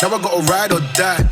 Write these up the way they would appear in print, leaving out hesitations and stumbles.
Now I gotta ride or die.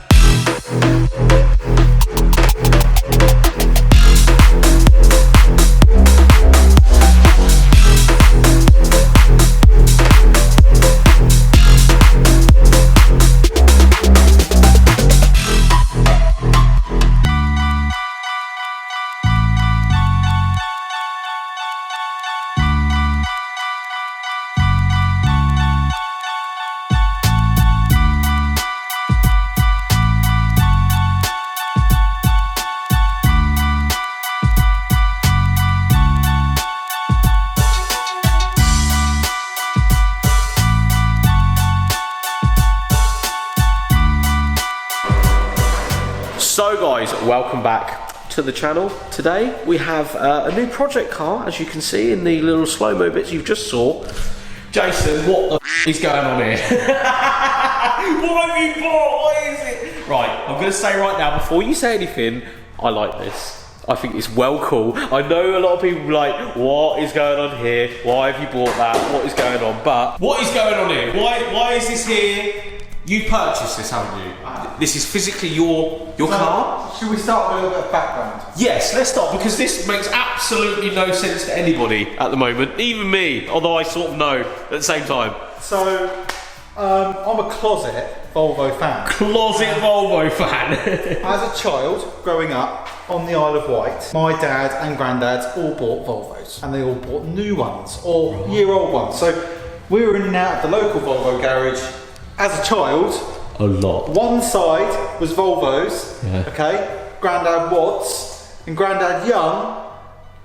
So guys, welcome back to the channel. Today we have a new project car, as you can see in the little slow-mo bits you just saw. Jason, what the f is going on here? What have you bought? What is it? Right, I'm going to say right now, before you say anything, I like this. I think it's well cool. I know a lot of people are like, what is going on here? Why have you bought that? What is going on? But what is going on here? Why is this here? You purchased this, haven't you? This is physically your car? Should we start with a little bit of background? Yes, let's start, because this makes absolutely no sense to anybody at the moment, even me, although I sort of know at the same time. So, I'm a closet Volvo fan. Closet Volvo fan. As a child, growing up on the Isle of Wight, my dad and granddad all bought Volvos, and they all bought new ones, or year-old ones. So, we were in and out of the local Volvo garage as a child. A lot. One side was Volvos, okay, Grandad Watts, and Grandad Young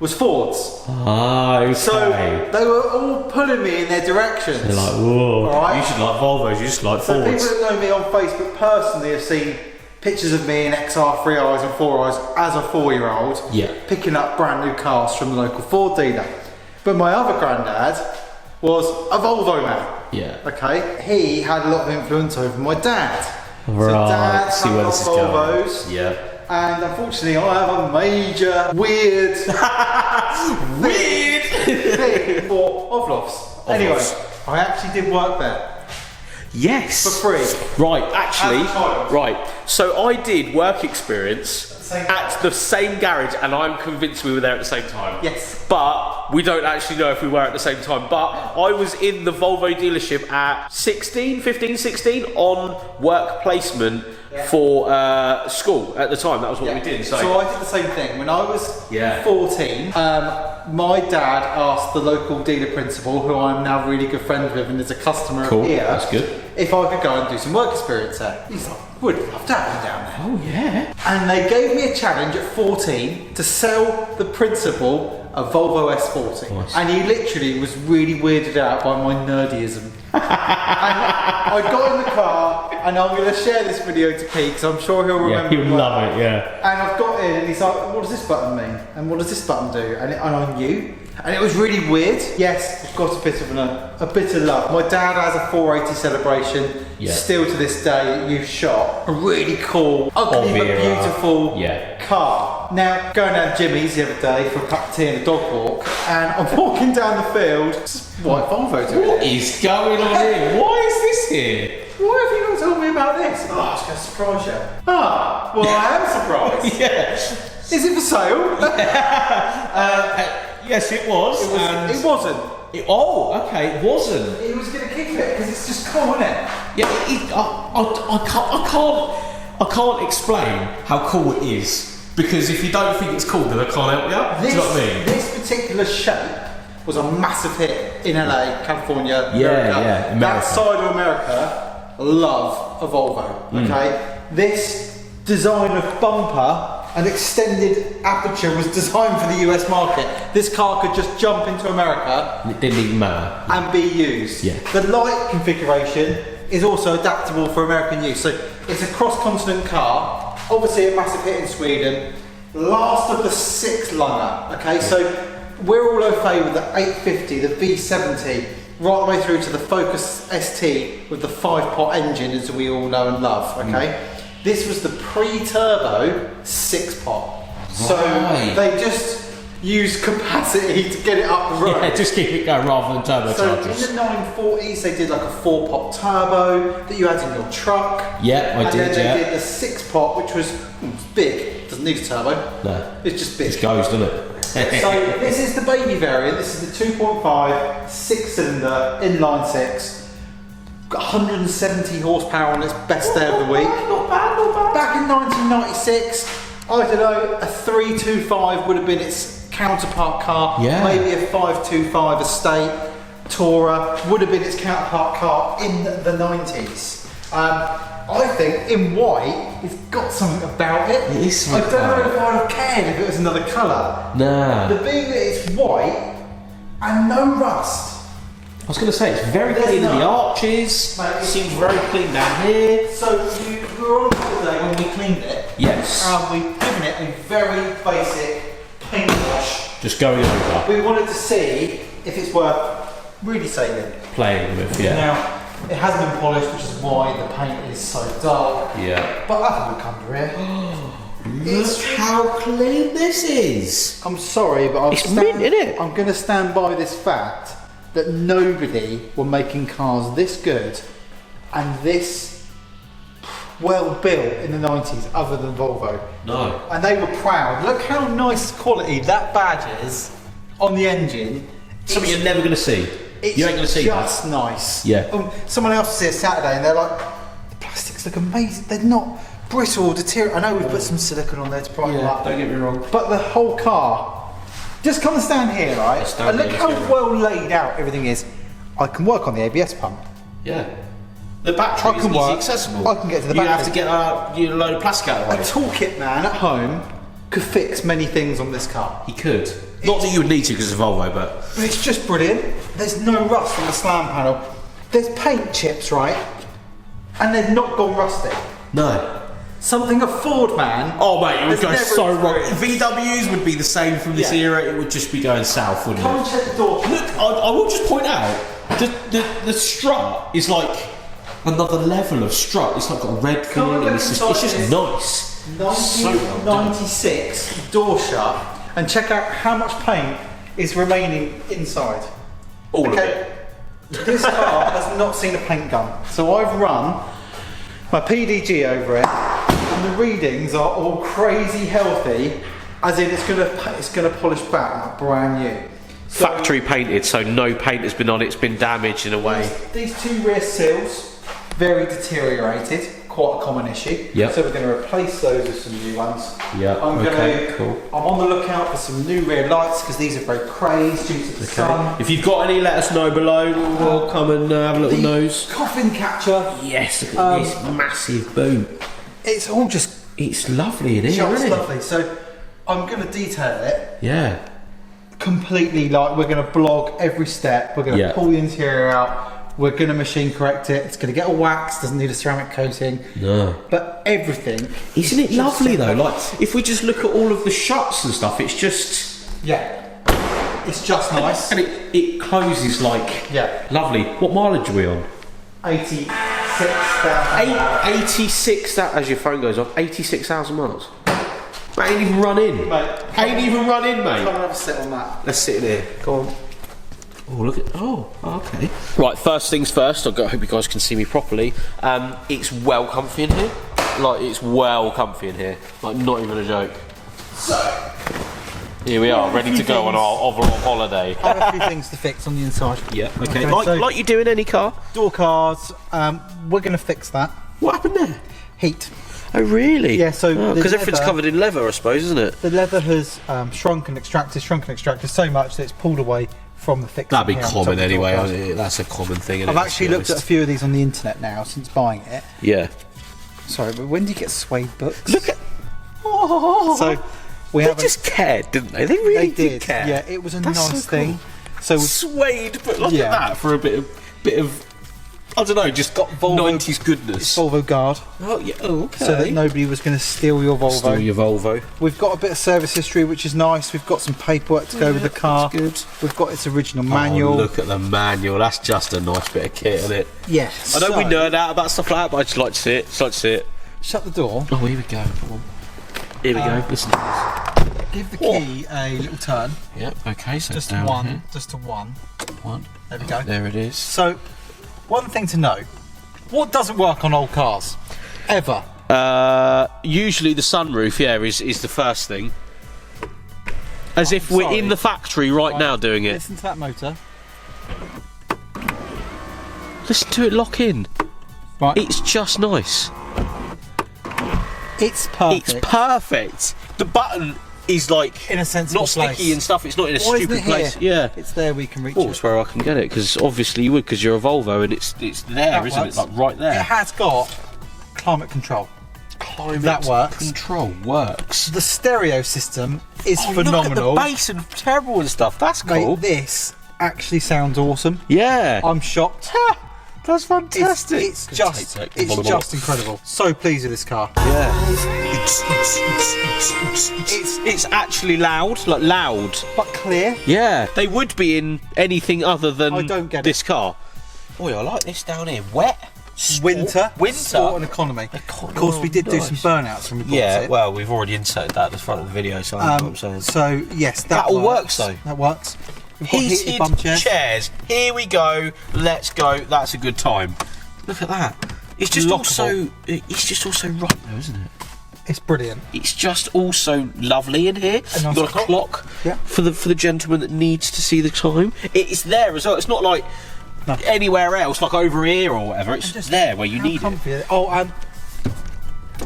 was Fords. Ah, okay. So they were all pulling me in their directions. They're like, whoa, right? You should like Volvos, you just like so Fords. People that know me on Facebook personally have seen pictures of me in XR3Is and 4Is as a 4-year-old, picking up brand new cars from the local Ford dealer. But my other granddad was a Volvo man. Yeah. Okay. He had a lot of influence over my dad. Right. So dad See where this is Volvos. going. Yeah. And unfortunately, I have a major weird thing for Ovlovs. Anyway, I actually did work there. Yes. For free. Right, actually, right. So I did work experience at the same garage, and I'm convinced we were there at the same time. Yes. But we don't actually know if we were at the same time. But I was in the Volvo dealership at 15, 16 on work placement for school at the time. That was what we did. So I did the same thing. When I was 14, my dad asked the local dealer principal, who I'm now really good friends with and is a customer here, that's good, if I could go and do some work experience there. He's like, would love to have you down there. Oh yeah. And they gave me a challenge at 14 to sell the principal a Volvo S40. Nice. And he literally was really weirded out by my nerdyism. And I got in the car, and I'm going to share this video to Pete, because I'm sure he'll remember. Yeah, he'll love it, yeah. And I've got in, and he's like, what does this button mean? And what does this button do? And I knew. And it was really weird. Yes, I've got a bit of love. My dad has a 480 celebration, still to this day, you've shot. A really cool, ugly but beautiful car. Now, going down Jimmy's the other day for a cup of tea and a dog walk, and I'm walking down the field, just white Volvo to What is going on here? Why is this here? Why have you not told me about this? Oh, I was going to surprise you. Ah, well, I am surprised. Yes. Is it for sale? Yes, it was. It wasn't. Okay, it wasn't. He was going to keep it because it's just cool, isn't it? Yeah, I can't explain how cool it is, because if you don't think it's cool, then I can't help you. Do you know what I mean? This particular shape was a massive hit in LA, California, America. That side of America love a Volvo. Okay, this design of bumper and extended aperture was designed for the US market. This car could just jump into America. It didn't even matter. And be used. Yeah. The light configuration is also adaptable for American use. So it's a cross-continent car, obviously a massive hit in Sweden, last of the 6 Lunger. Okay, so we're all au fait with the 850, the V70, right the way through to the Focus ST with the 5-pot engine, as we all know and love. Okay. This was the pre-turbo 6-pot. So they just use capacity to get it up the road. Yeah, just keep it going rather than turbochargers. So in the 940s, they did like a 4-pot turbo that you had in your truck. Yeah, I did. And then they did the 6-pot, which was big. Doesn't need a turbo. No, it's just big. It just goes, doesn't it? So this is the baby variant. This is the 2.5 6-cylinder inline 6. Got 170 horsepower on its best day of the week. Not bad, not bad. Back in 1996, I don't know, a 325 would have been its counterpart car. Yeah. Maybe a 525 Estate Tourer would have been its counterpart car in the 90s. I think in white, it's got something about it. It is I something don't know about if I'd have cared if it was another colour. Nah. The being that it's white and no rust. I was going to say, it's very clean in the arches. Mate, it seems very clean down here. So we were on holiday when we cleaned it. Yes. We've given it a very basic paint wash. Just going over. We wanted to see if it's worth really saving. Playing with, yeah. Now, it hasn't been polished, which is why the paint is so dark. Yeah. But I think we'll come to it. Look how clean this is. I'm sorry, but It's mint, innit? I'm going to stand by this fact that nobody were making cars this good and this well built in the 90s other than Volvo. No. And they were proud. Look how nice quality that badge is on the engine. Something you're never going to see. You ain't going to see that. It's just nice. Yeah. Someone else was here Saturday and they're like, the plastics look amazing. They're not brittle or deteriorate. I know we've put some silicone on there to brighten them up. Don't get me wrong. But the whole car, just come and stand here, right? And look how well laid out everything is. I can work on the ABS pump. Yeah. The battery is easy accessible. I can get to the battery. You have to get a load of plastic out of the way. A toolkit man at home could fix many things on this car. He could. Not that you would need to because it's a Volvo, but It's just brilliant. There's no rust on the slam panel. There's paint chips, right? And they've not gone rusty. no. Something a Ford man. Oh mate, it would has go never so wrong. experienced. VWs would be the same from this era. It would just be going south, wouldn't Come it? and check the door. Look, I will just point out the strut is like another level of strut. It's like got a red Come thing, and and look it's inside just this. nice. So well done. 1996 door shut, and check out how much paint is remaining inside. All of it. This car has not seen a paint gun, so I've run my PDG over it, and the readings are all crazy healthy, as in it's gonna polish back like brand new. So Factory painted, so no paint has been on it. It's been damaged in a way. these two rear seals, very deteriorated, quite a common issue. Yep. So we're going to replace those with some new ones. Yeah, okay, cool. I'm on the lookout for some new rear lights because these are very crazed due to the sun. If you've got any, let us know below. We'll come and have a little The nose. coffin catcher, Yes, look at this massive boot. it's all just It's lovely in here, just isn't it? lovely. So I'm going to detail it Yeah. completely. Like we're going to blog every step. We're going to pull the interior out. We're going to machine correct it. It's going to get a wax. Doesn't need a ceramic coating. No. But everything. Isn't it just lovely though? set up. Like, if we just look at all of the shots and stuff, it's just... Yeah. It's just nice. And it closes like... Yeah. Lovely. What mileage are we on? 86,000. 86, as your phone goes off, 86,000 miles. Mate, ain't even run in. Mate, Ain't even run in, come mate. and have a sit on that. Let's sit in here. Go on. Oh, look at... Oh, okay. Right, first things first. I hope you guys can see me properly. It's well comfy in here. Like, it's well comfy in here. Like, not even a joke. So, here we are, ready to go on our overall holiday. I have a few things to fix on the inside. Yeah, okay. so Like you do in any car. door cards, we're going to fix that. What happened there? Heat. Oh, really? Yeah, so the because everything's leather- covered in leather, I suppose, isn't it? The leather has shrunk and extracted so much that it's pulled away from the fixing. That'd be here on top of common the door anyway. cards. That's a common thing. Isn't I've it, actually to be looked at a honest? few of these on the internet now since buying it. Yeah. Sorry, but when do you get suede books? Look at. Oh. So we They haven't. just cared, didn't they? They really They did. care. Yeah, it was a That's nice so thing. So Suede, but look Yeah. at that for a bit of. I don't know, just got Volvo- 90s goodness. Volvo guard, Oh yeah. Oh, okay. so that nobody was going to steal your Volvo. Still your Volvo. We've got a bit of service history, which is nice. We've got some paperwork to go with the car. That's good. We've got its original manual. Oh, look at the manual. That's just a nice bit of kit, isn't it? Yeah. I know we so- nerd out about stuff like that, but I just like to see it. Just like to see it. Shut the door. Oh, here we go. Come on. Here we go. Listen to this. give the key a little turn. Yep. Okay. So Just down one. here. Just to one. One. There we go. There it is. So, one thing to know: what doesn't work on old cars, ever? Usually the sunroof, is the first thing. As if we're in the factory right now doing it. Listen to that motor. Listen to it lock in. Right. It's just nice. It's perfect. It's perfect. The button is like in a sensible not sticky place. and stuff. It's not in a Why isn't stupid it place. here? Yeah. It's there. We can reach Well, it. it's where I can get it because obviously you would because you're a Volvo and it's there, That isn't works. it? Like right there. It has got climate control. Climate that works. control works. The stereo system is Look phenomenal. at the bass and terrible and stuff. That's cool. Mate, this actually sounds awesome. Yeah. I'm shocked. That's fantastic. It's just incredible. So pleased with this car. Yeah. It's actually loud, like loud. But clear. Yeah. They would be in anything other than I don't get this car. Boy, I like this down here. Wet. Winter. Winter. Sport and economy. Of course, we did do some burnouts when we bought it. Well, we've already inserted that at the front of the video, so I know what I'm saying. So, yes, that all works though. That works. We've got Heated bum chairs. Here we go. Let's go. That's a good time. Look at that. It's just Lockable. It's just also right though, isn't it? It's brilliant. It's just also lovely in here. A nice You've got a clock Yeah. for the gentleman that needs to see the time. It's there as well. It's not like anywhere else, like over here or whatever. It's just there where you need it. Oh,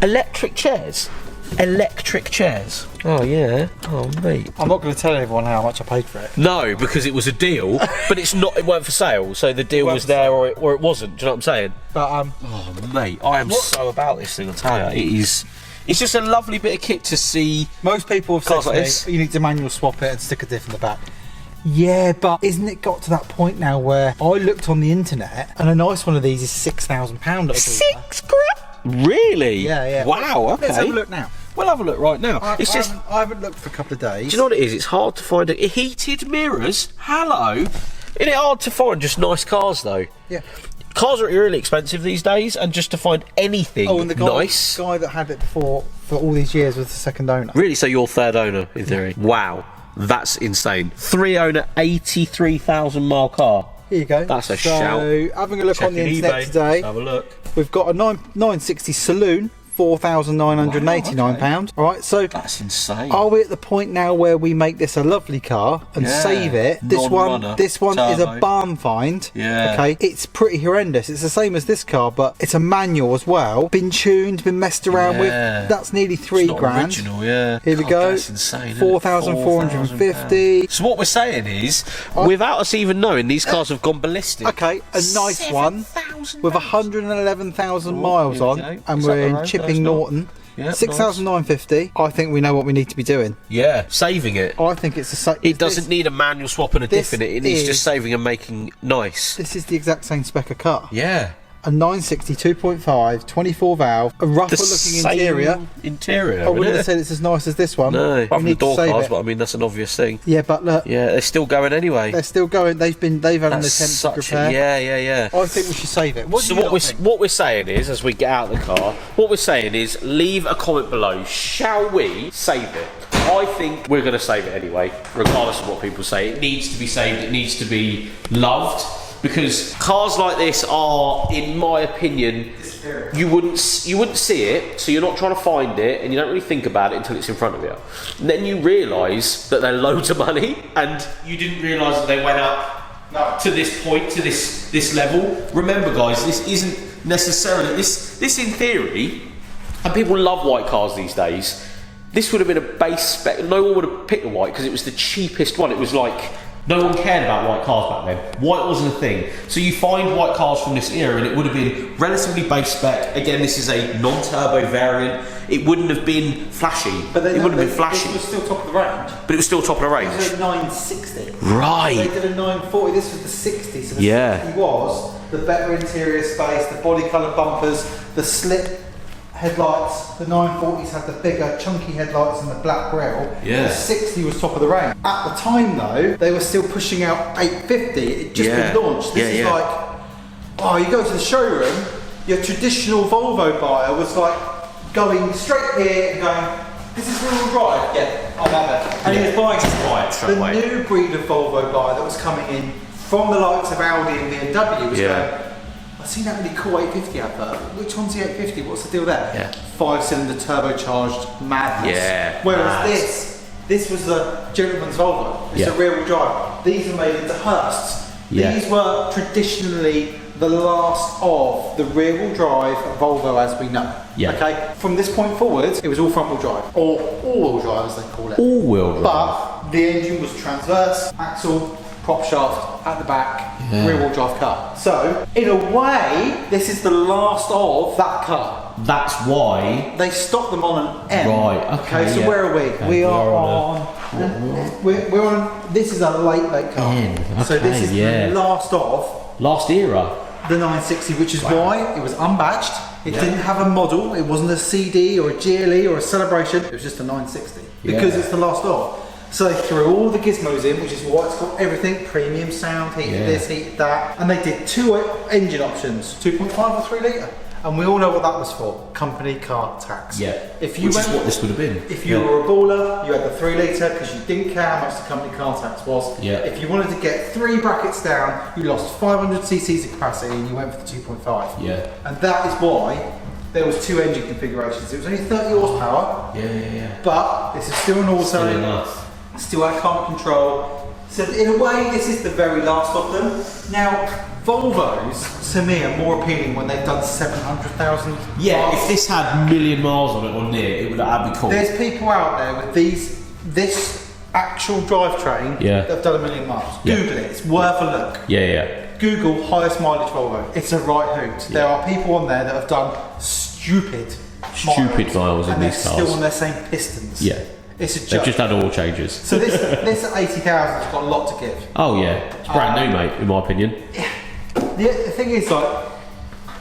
Electric chairs. Electric chairs. Oh yeah. Oh mate. I'm not going to tell everyone how much I paid for it. No, because it was a deal, but it's not. It weren't for sale, so the deal was there or it wasn't. Do you know what I'm saying? But Oh mate, I am so about this thing. I tell you, it is. It's just a lovely bit of kit to see. most people have Cars said like to me, this. you need to manual swap it and stick a diff in the back. Yeah, but isn't it got to that point now where I looked on the internet and a nice one of these is £6,000? £6,000. Really? Yeah. Wow. Okay. Let's have a look now. We'll have a look right now. I haven't looked for a couple of days. Do you know what it is? It's hard to find heated mirrors. Hello. Isn't it hard to find just nice cars though? Yeah. Cars are really expensive these days, and just to find anything Oh, and the nice. guy that had it before for all these years was the second owner. Really? So you're third owner in theory? Wow. That's insane. 3-owner, 83,000 mile car. Here you go. That's a shout. So having a look on the internet today, Have a look. we've got a 960 Saloon, £4,989. All right, so That's insane. are we at the point now where we make this a lovely car and Yeah. save it? This one Non-runner, is a turbo. barn find. Yeah. Okay, it's pretty horrendous. It's the same as this car, but it's a manual as well. Been tuned, been messed around Yeah. with. That's nearly It's £3 not grand. original, yeah. Here we God, go. That's insane. isn't it? 4,450. £4,000. So what we're saying is, without us even knowing, these cars have gone ballistic. Okay, a nice one £7,000 with 111,000 Oh, miles here we on, go. and Is we're that the in road? Chipping That's Norton. Yep, 6,950. I think we know what we need to be doing. Yeah, saving it. I think it's the It doesn't need a manual swap and a diff in it. It needs is- just saving and making nice. This is the exact same spec of car. Yeah. A 960 2.5, 24 valve, a rougher looking interior. Interior. I wouldn't wouldn't have it? said it's as nice as this one. No, we apart from the need to door save cars, it. but I mean that's an obvious thing. Yeah, but look, Yeah, they're still going anyway. they're still going. They've had an That's attempt to such a, repair. yeah. I think we should save it. What So do you what lot think? we're saying is, as we get out of the car, what we're saying is, leave a comment below. Shall we save it? I think we're going to save it anyway, regardless of what people say. It needs to be saved. It needs to be loved, because cars like this are, in my opinion, you wouldn't see it, so you're not trying to find it, and you don't really think about it until it's in front of you. And then you realise that they're loads of money, and you didn't realise that they went up to this point, to this level. Remember, guys, this isn't necessarily this in theory, and people love white cars these days. This would have been a base spec. No one would have picked the white because it was the cheapest one. It was like no one cared about white cars back then. White wasn't a thing. So you find white cars from this era, and it would have been relatively base spec. Again, this is a non-turbo variant. It wouldn't have been flashy. It wouldn't have been flashy. It was still top of the range. But it was still top of the range. This was a 960. Right. They did a 940. This was the 60. So the Yeah. 60 was the better interior space, the body colour bumpers, the slit headlights. The 940s had the bigger, chunky headlights and the black grille. Yeah. The 60 was top of the range. At the time, though, they were still pushing out 850. It just been launched. This is like, oh, you go to the showroom, your traditional Volvo buyer was like going straight here and going, this is rear-wheel drive. Yeah. I'll have it. And he was buying buy it straight the away. new breed of Volvo buyer that was coming in from the likes of Audi and BMW was going, I've seen that really cool 850 advert. Which one's the 850? What's the deal there? Yeah. 5-cylinder turbocharged madness. Yeah. Whereas this was the gentleman's Volvo. It's a rear-wheel drive. These are made into Hearsts. Yeah. These were traditionally the last of the rear-wheel drive Volvo as we know. Yeah. Okay. From this point forward, it was all front-wheel drive or all-wheel drive as they call it. All-wheel drive. But the engine was transverse, axle, prop shaft at the back, rear-wheel drive car. So in a way, this is the last of that car. That's why They stopped them on an M. Right, okay, So yeah. where are we? Okay, We we are are on. We're on. This is a late car. N, So this is okay, the last of last era. the 960, which is why it was unbadged. It didn't have a model. It wasn't a CD or a GLE or a Celebration. It was just a 960 because it's the last of. So they threw all the gizmos in, which is why it's got everything: premium sound, heated this, heated that, and they did 2 engine options: 2.5 or 3 litre. And we all know what that was for: company car tax. Yeah. If you Which went, is what this would have been. if you were a baller, you had the 3 litre because you didn't care how much the company car tax was. Yeah. If you wanted to get 3 brackets down, you lost 500 cc's of capacity and you went for the 2.5. Yeah. And that is why there was 2 engine configurations. It was only 30 horsepower, Yeah. but this is still an auto. Still enough. Still had climate control. So in a way, this is the very last of them. Now, Volvos, to me, are more appealing when they've done 700,000 Yeah, miles. if this had a million miles on it or near, it would that'd be cool. There's people out there with this actual drivetrain that have done 1 million miles. Yeah. Google it, it's worth a look. Yeah. Google highest mileage Volvo. It's a right hoot. There are people on there that have done stupid miles in and these they're cars. still on their same pistons. Yeah. It's a They've joke. just had oil changes. So this at 80,000 has got a lot to give. Oh yeah, it's brand new, mate. In my opinion. The thing is, like,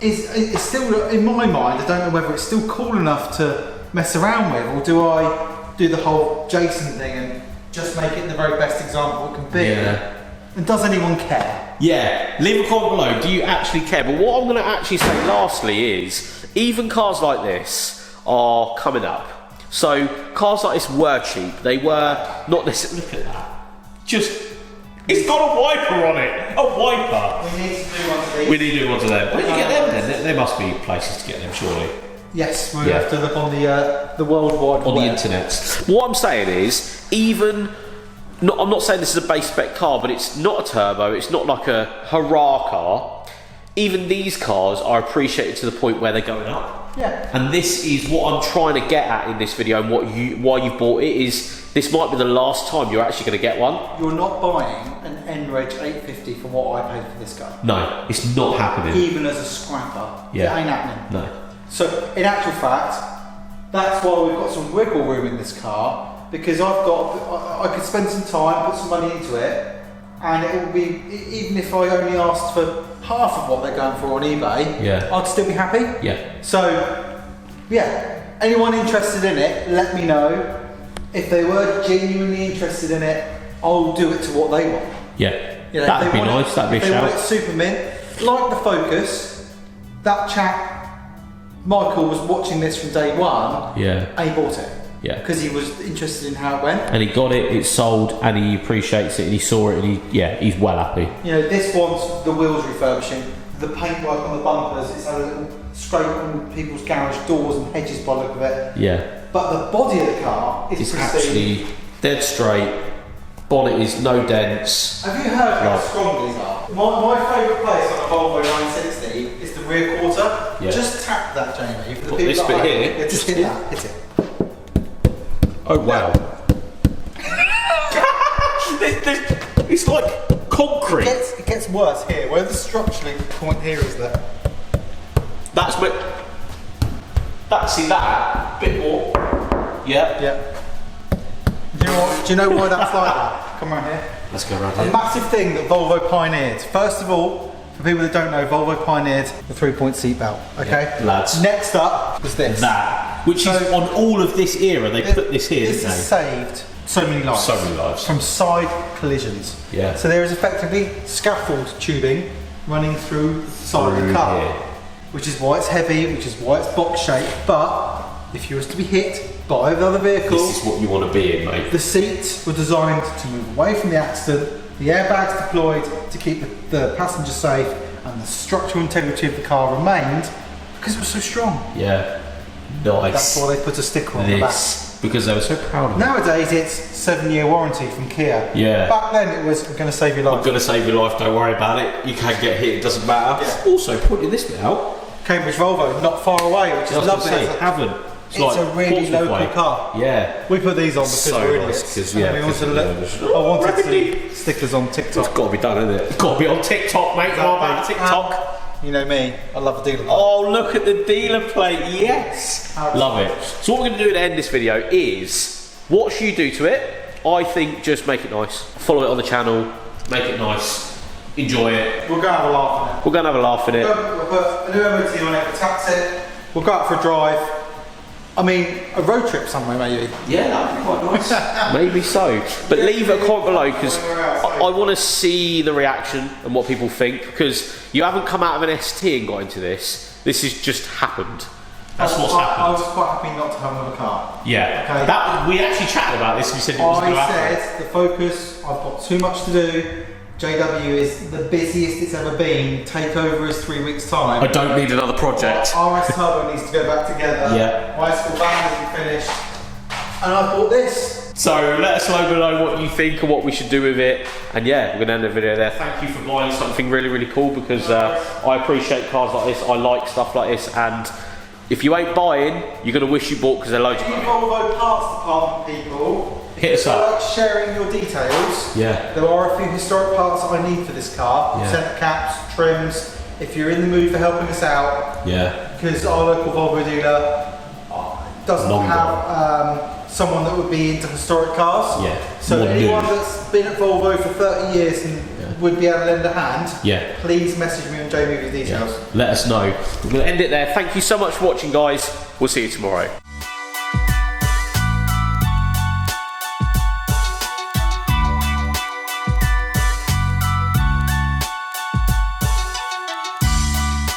it's still in my mind. I don't know whether it's still cool enough to mess around with, or do I do the whole Jason thing and just make it the very best example it can be? Yeah. And does anyone care? Yeah, leave a comment below. Do you actually care? But what I'm going to actually say lastly is, even cars like this are coming up. So cars like this were cheap. They were not necessarily. Look at that. Just, it's got a wiper on it. A wiper. We need to do one of these. We need to do one of them. Where do you get them then? There must be places to get them, surely. Yes, we have to look on the World Wide On Web. the internet. What I'm saying is, even. I'm not saying this is a base spec car, but it's not a turbo, it's not like a hurrah car. Even these cars are appreciated to the point where they're going up. Yeah. And this is what I'm trying to get at in this video, and why you've bought it is, this might be the last time you're actually going to get one. You're not buying an N-Reg 850 for what I paid for this guy. No, it's not happening. Even as a scrapper. Yeah. It ain't happening. No. So, in actual fact, that's why we've got some wiggle room in this car, because I could spend some time, put some money into it, and it will be, even if I only asked for half of what they're going for on eBay, I'd still be happy. Yeah. So, yeah, anyone interested in it, let me know. If they were genuinely interested in it, I'll do it to what they want. Yeah. You know, That'd be nice, that'd be a If they want shout. it super mint, like the Focus, that chap, Michael, was watching this from day one, and he bought it. Yeah. Because he was interested in how it went. And he got it, it's sold, and he appreciates it, and he saw it, and he's well happy. You know, this wants the wheels refurbishing, the paintwork on the bumpers, it's had a little scrape on people's garage doors and hedges by the look of it. Yeah. But the body of the car is It's pristine. actually dead straight, bonnet is no dents. Have you heard how strong these are? My favourite place on a Volvo 960 is the rear quarter. Yeah. Just tap that, Jamie. For the What, people this at bit home. here? Yeah, just hit that. Hit it. Oh wow. It's like concrete. It gets worse here. Where the structurally point here is that. That's me. See that bit more. Yeah. Yeah. Do you know why that's like that? Come around here. Let's go around A here. massive thing that Volvo pioneered. First of all, for people that don't know, Volvo pioneered the 3-point seatbelt. Okay, Yeah, lads. Next up was this. That, which is So- on all of this era, they put this here, This didn't has they? saved so many lives. So many lives. From side collisions. Yeah. So there is effectively scaffold tubing running through the side of Through the car. here. Which is why it's heavy, which is why it's box shaped, but if you was to be hit by another vehicle, This is what you want to be in, mate. the seats were designed to move away from the accident, the airbags deployed to keep the passenger safe, and the structural integrity of the car remained because it was so strong. Yeah. Nice. That's why they put a sticker on the back. Because they were so proud of it. Nowadays it's 7-year warranty from Kia. Yeah. Back then it was, I'm going to save your life. I'm going to save your life, don't worry about it. You can get hit, it doesn't matter. Yeah. Also, pointing this bit out. Cambridge Volvo, not far away, which is lovely. Haven't. It's a really local car. Yeah. We put these on because So we're nice, idiots. 'cause, yeah, And we wanted to because I wanted to see stickers on TikTok. It's got to be done, isn't it? It's got to be on TikTok, mate. Exactly. What about TikTok? You know me, I love a dealer plate. Oh, look at the dealer plate. Yes. Love it. So what we're going to do at the end of this video is, what should you do to it? I think just make it nice. Follow it on the channel. Make it nice. Enjoy it. We'll go have a laugh in it. We're going to have a laugh in it. We'll put a new MOT on it, we'll tax it, we'll go out for a drive. I mean, a road trip somewhere maybe. Yeah, that'd be quite nice. Maybe so. But leave a comment below because I want to see the reaction and what people think, because you haven't come out of an ST and got into this. This has just happened. That's what's happened. I was quite happy not to have another car. Yeah. Okay. That we actually chatted about this. We said it was going to happen. I said the Focus, I've got too much to do. JW is the busiest it's ever been. Takeover is 3 weeks' time. I don't need another project. RS Turbo needs to go back together. Yeah. My school band isn't finished. And I bought this. So let us know below what you think and what we should do with it. And yeah, we're going to end the video there. Thank you for buying something really, really cool, because I appreciate cars like this. I like stuff like this. And if you ain't buying, you're going to wish you bought, because they're loads of money. Volvo parts department people. Hit us I up. like sharing your details. Yeah. There are a few historic parts that I need for this car. Yeah. Centre caps, trims. If you're in the mood for helping us out, Yeah. because our local Volvo dealer doesn't Long have someone that would be into historic cars. Yeah. So More anyone new. that's been at Volvo for 30 years and would be able to lend a hand, Yeah. please message me on JMovie's details. Let us know. We're going to end it there. Thank you so much for watching, guys. We'll see you tomorrow.